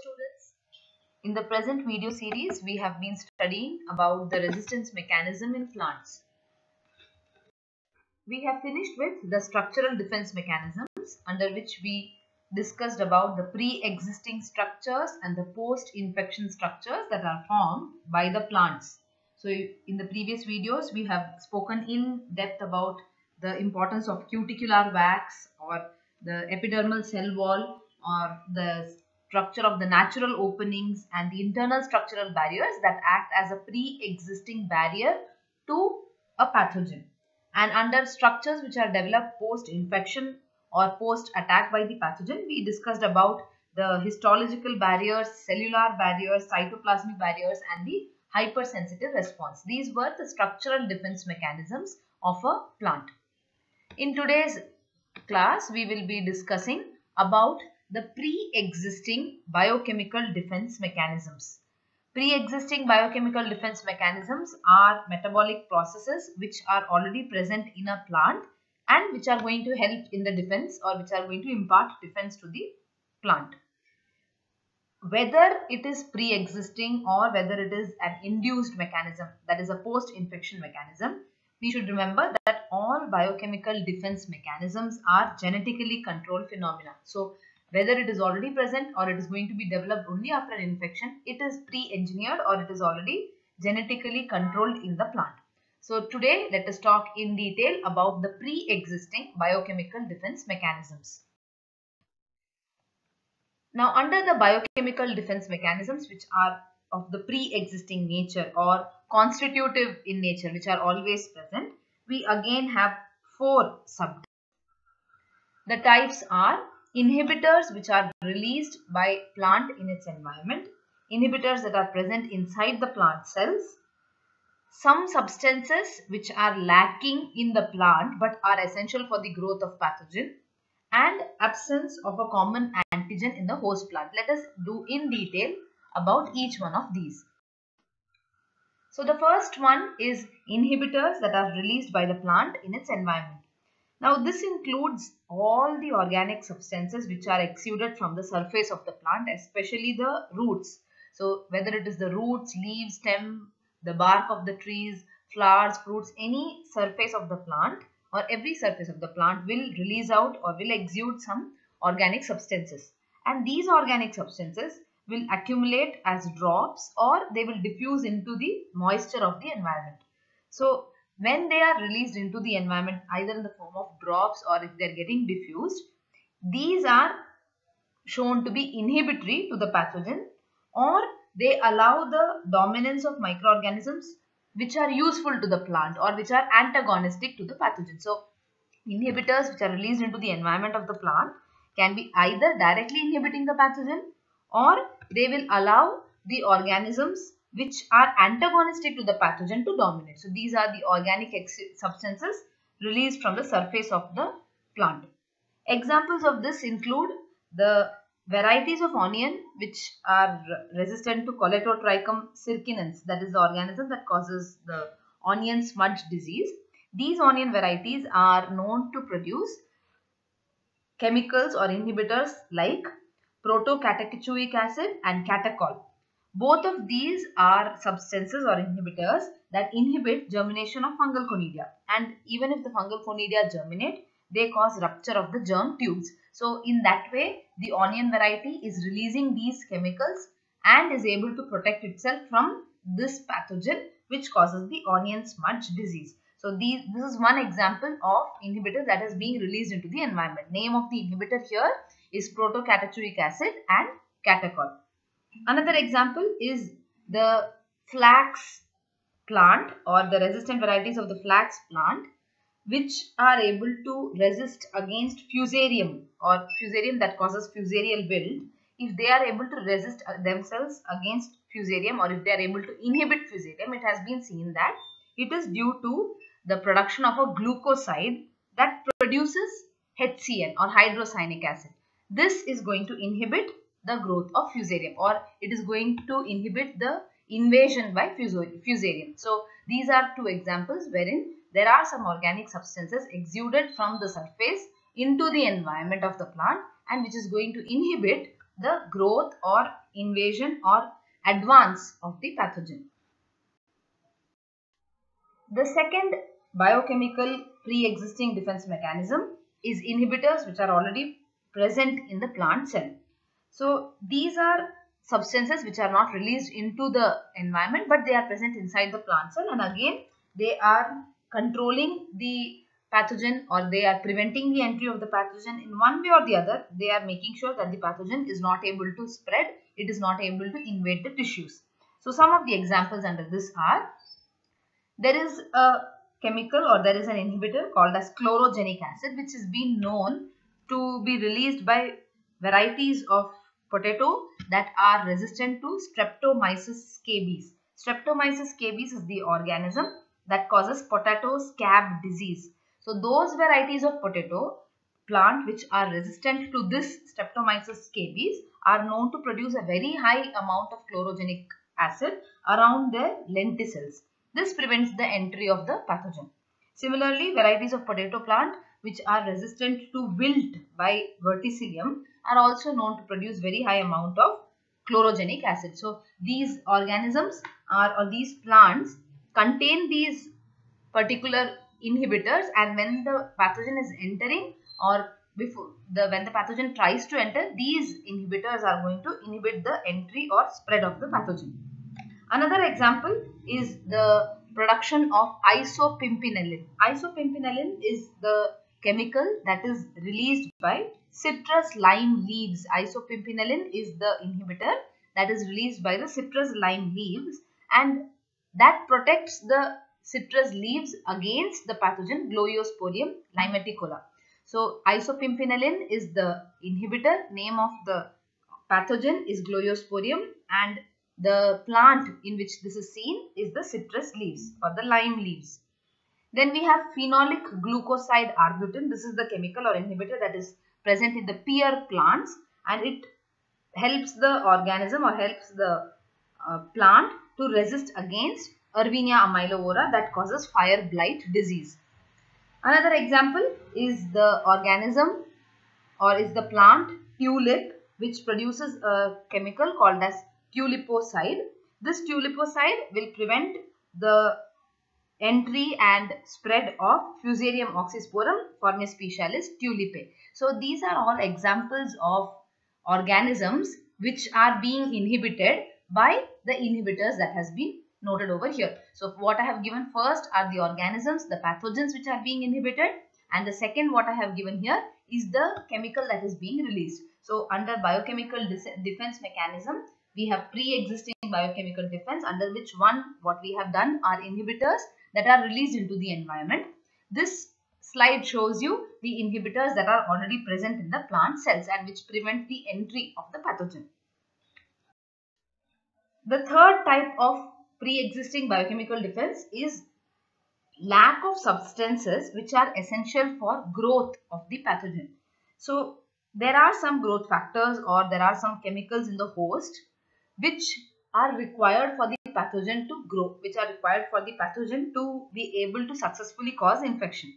students. In the present video series, we have been studying about the resistance mechanism in plants. We have finished with the structural defense mechanisms, under which we discussed about the pre-existing structures and the post-infection structures that are formed by the plants. So in the previous videos, we have spoken in depth about the importance of cuticular wax or the epidermal cell wall or the structure of the natural openings and the internal structural barriers that act as a pre-existing barrier to a pathogen. And under structures which are developed post-infection or post-attack by the pathogen, we discussed about the histological barriers, cellular barriers, cytoplasmic barriers and the hypersensitive response. These were the structural defense mechanisms of a plant. In today's class, we will be discussing about the pre-existing biochemical defense mechanisms. Pre-existing biochemical defense mechanisms are metabolic processes which are already present in a plant and which are going to help in the defense or which are going to impart defense to the plant. Whether it is pre-existing or whether it is an induced mechanism, that is a post-infection mechanism, we should remember that all biochemical defense mechanisms are genetically controlled phenomena. So, whether it is already present or it is going to be developed only after an infection, it is pre-engineered or it is already genetically controlled in the plant. So, today let us talk in detail about the pre-existing biochemical defense mechanisms. Now, under the biochemical defense mechanisms which are of the pre-existing nature or constitutive in nature, which are always present, we again have four subtypes. The types are inhibitors which are released by plant in its environment, inhibitors that are present inside the plant cells, some substances which are lacking in the plant but are essential for the growth of pathogen, and absence of a common antigen in the host plant. Let us do in detail about each one of these. So the first one is inhibitors that are released by the plant in its environment. Now this includes all the organic substances which are exuded from the surface of the plant, especially the roots. So whether it is the roots, leaves, stem, the bark of the trees, flowers, fruits, any surface of the plant or every surface of the plant will release out or will exude some organic substances. And these organic substances will accumulate as drops or they will diffuse into the moisture of the environment. So when they are released into the environment either in the form of drops or if they are getting diffused, these are shown to be inhibitory to the pathogen or they allow the dominance of microorganisms which are useful to the plant or which are antagonistic to the pathogen. So inhibitors which are released into the environment of the plant can be either directly inhibiting the pathogen or they will allow the organisms which are antagonistic to the pathogen to dominate. So these are the organic substances released from the surface of the plant. Examples of this include the varieties of onion which are resistant to Colletotrichum circinans, that is the organism that causes the onion smudge disease. These onion varieties are known to produce chemicals or inhibitors like protocatechuic acid and catechol. Both of these are substances or inhibitors that inhibit germination of fungal conidia, and even if the fungal conidia germinate, they cause rupture of the germ tubes. So in that way, the onion variety is releasing these chemicals and is able to protect itself from this pathogen which causes the onion smudge disease. So this is one example of inhibitor that is being released into the environment. Name of the inhibitor here is protocatechuic acid and catechol. Another example is the flax plant or the resistant varieties of the flax plant which are able to resist against fusarium or fusarium that causes fusarial wilt. If they are able to resist themselves against fusarium or if they are able to inhibit fusarium, it has been seen that it is due to the production of a glucoside that produces HCl or hydrocyanic acid. This is going to inhibit the growth of fusarium or it is going to inhibit the invasion by fusarium. So these are two examples wherein there are some organic substances exuded from the surface into the environment of the plant and which is going to inhibit the growth or invasion or advance of the pathogen. The second biochemical pre-existing defense mechanism is inhibitors, which are already present in the plant cell. So these are substances which are not released into the environment, but they are present inside the plant cell, and again they are controlling the pathogen, or they are preventing the entry of the pathogen in one way or the other. They are making sure that the pathogen is not able to spread, it is not able to invade the tissues. So some of the examples under this are, there is a chemical, or there is an inhibitor called as chlorogenic acid, which has been known to be released by varieties of potato that are resistant to Streptomyces scabies. Streptomyces scabies is the organism that causes potato scab disease. So those varieties of potato plant which are resistant to this Streptomyces scabies are known to produce a very high amount of chlorogenic acid around their lenticels. This prevents the entry of the pathogen. Similarly, varieties of potato plant which are resistant to wilt by verticillium are also known to produce very high amount of chlorogenic acid. So these organisms or these plants contain these particular inhibitors, and when the pathogen is entering, or when the pathogen tries to enter, these inhibitors are going to inhibit the entry or spread of the pathogen. Another example is the production of isopimpinellin. Isopimpinellin is the chemical that is released by citrus lime leaves. Isopimpinellin is the inhibitor that is released by the citrus lime leaves, and that protects the citrus leaves against the pathogen Gliosporium limeticola. So isopimpinellin is the inhibitor. Name of the pathogen is Gliosporium, and the plant in which this is seen is the citrus leaves or the lime leaves. Then we have phenolic glucoside arbutin. This is the chemical or inhibitor that is present in the pear plants, and it helps the organism or helps the plant to resist against Erwinia amylovora that causes fire blight disease. Another example is the organism or is the plant tulip, which produces a chemical called as tuliposide. This tuliposide will prevent the entry and spread of Fusarium oxysporum Formispecialis tulipae. So these are all examples of organisms which are being inhibited by the inhibitors that has been noted over here. So what I have given first are the organisms, the pathogens which are being inhibited, and the second what I have given here is the chemical that is being released. So under biochemical defense mechanism, we have pre-existing biochemical defense, under which what we have done are inhibitors that are released into the environment. This slide shows you the inhibitors that are already present in the plant cells and which prevent the entry of the pathogen. The third type of pre-existing biochemical defense is lack of substances which are essential for growth of the pathogen. So there are some growth factors, or there are some chemicals in the host which are required for the pathogen to grow, which are required for the pathogen to be able to successfully cause infection.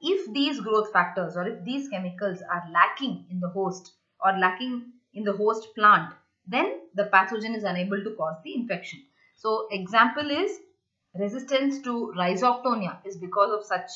If these growth factors or if these chemicals are lacking in the host or lacking in the host plant, then the pathogen is unable to cause the infection. So example is resistance to Rhizoctonia is because of such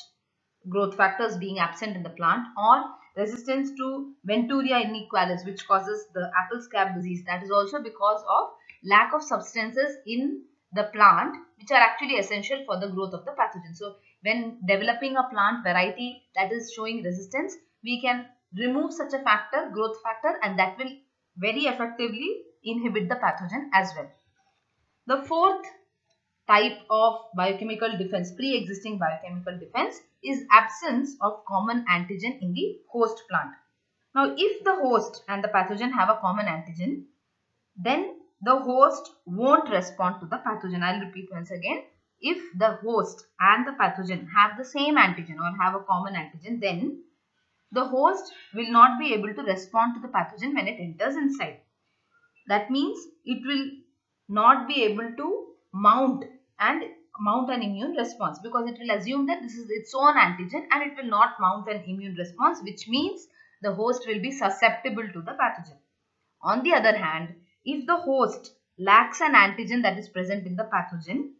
growth factors being absent in the plant, or resistance to Venturia inequalis, which causes the apple scab disease. That is also because of lack of substances in the plant which are actually essential for the growth of the pathogen. So when developing a plant variety that is showing resistance, we can remove such a factor, growth factor, and that will very effectively inhibit the pathogen as well. The fourth type of biochemical defense, pre-existing biochemical defense, is absence of common antigen in the host plant. Now, if the host and the pathogen have a common antigen, then the host won't respond to the pathogen. I'll repeat once again. If the host and the pathogen have the same antigen or have a common antigen, then the host will not be able to respond to the pathogen when it enters inside. That means it will not be able to mount an immune response, because it will assume that this is its own antigen and it will not mount an immune response, which means the host will be susceptible to the pathogen. On the other hand, if the host lacks an antigen that is present in the pathogen,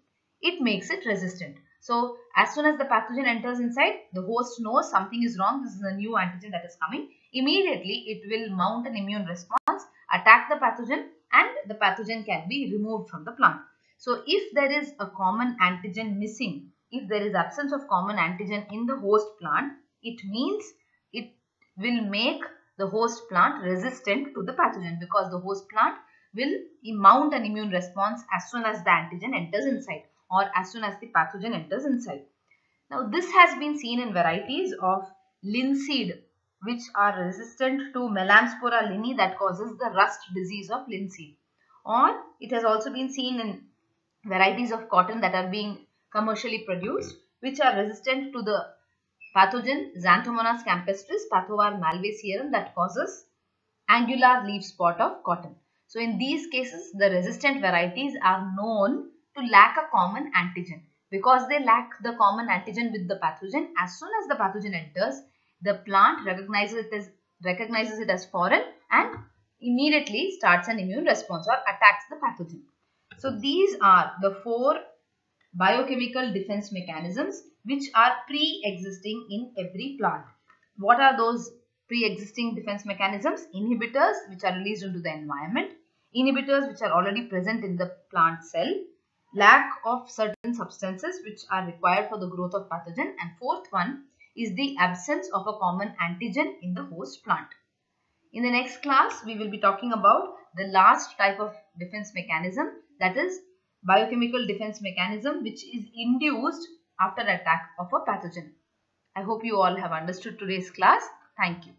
it makes it resistant. So as soon as the pathogen enters inside, the host knows something is wrong, this is a new antigen that is coming. Immediately it will mount an immune response, attack the pathogen, and the pathogen can be removed from the plant. So if there is a common antigen missing, if there is absence of common antigen in the host plant, it means it will make the host plant resistant to the pathogen, because the host plant will mount an immune response as soon as the antigen enters inside, or as soon as the pathogen enters inside. Now this has been seen in varieties of linseed which are resistant to Melamspora linni that causes the rust disease of linseed. Or it has also been seen in varieties of cotton that are being commercially produced which are resistant to the pathogen Xanthomonas campestris pathovar malvacearum that causes angular leaf spot of cotton. So in these cases, the resistant varieties are known to lack a common antigen. Because they lack the common antigen with the pathogen, as soon as the pathogen enters, the plant recognizes it as foreign and immediately starts an immune response or attacks the pathogen. So these are the 4 biochemical defense mechanisms which are pre-existing in every plant. What are those pre-existing defense mechanisms? Inhibitors which are released into the environment, inhibitors which are already present in the plant cell, lack of certain substances which are required for the growth of pathogen, and fourth one is the absence of a common antigen in the host plant. In the next class, we will be talking about the last type of defense mechanism, that is biochemical defense mechanism which is induced after attack of a pathogen. I hope you all have understood today's class. Thank you.